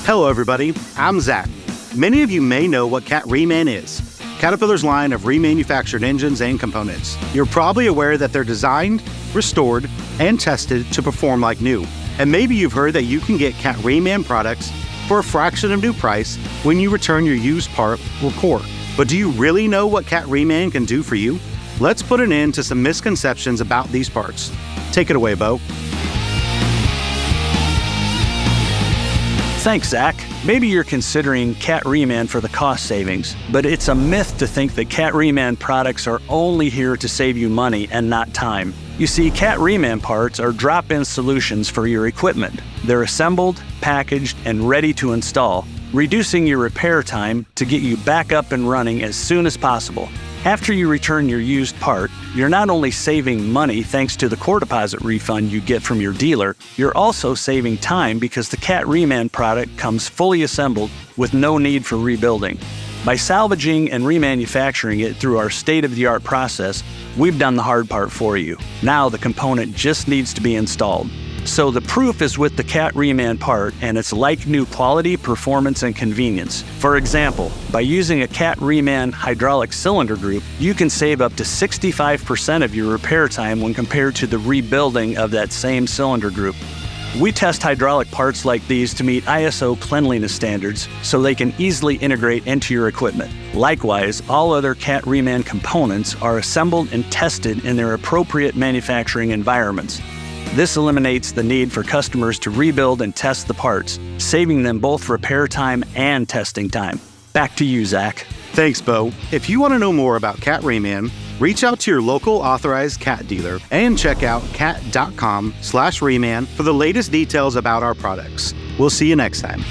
Hello everybody, I'm Zach. Many of you may know what Cat Reman is, Caterpillar's line of remanufactured engines and components. You're probably aware that they're designed, restored, and tested to perform like new. And maybe you've heard that you can get Cat Reman products for a fraction of new price when you return your used part or core. But do you really know what Cat Reman can do for you? Let's put an end to some misconceptions about these parts. Take it away, Bo. Thanks, Zach. Maybe you're considering Cat Reman for the cost savings, but it's a myth to think that Cat Reman products are only here to save you money and not time. You see, Cat Reman parts are drop-in solutions for your equipment. They're assembled, packaged, and ready to install, reducing your repair time to get you back up and running as soon as possible. After you return your used part, you're not only saving money thanks to the core deposit refund you get from your dealer, you're also saving time because the Cat Reman product comes fully assembled with no need for rebuilding. By salvaging and remanufacturing it through our state-of-the-art process, we've done the hard part for you. Now the component just needs to be installed. So the proof is with the Cat Reman part and its like-new quality, performance, and convenience. For example, by using a Cat Reman hydraulic cylinder group, you can save up to 65% of your repair time when compared to the rebuilding of that same cylinder group. We test hydraulic parts like these to meet ISO cleanliness standards so they can easily integrate into your equipment. Likewise, all other Cat Reman components are assembled and tested in their appropriate manufacturing environments. This eliminates the need for customers to rebuild and test the parts, saving them both repair time and testing time. Back to you, Zach. Thanks, Bo. If you want to know more about Cat Reman, reach out to your local authorized Cat dealer and check out cat.com/Reman for the latest details about our products. We'll see you next time.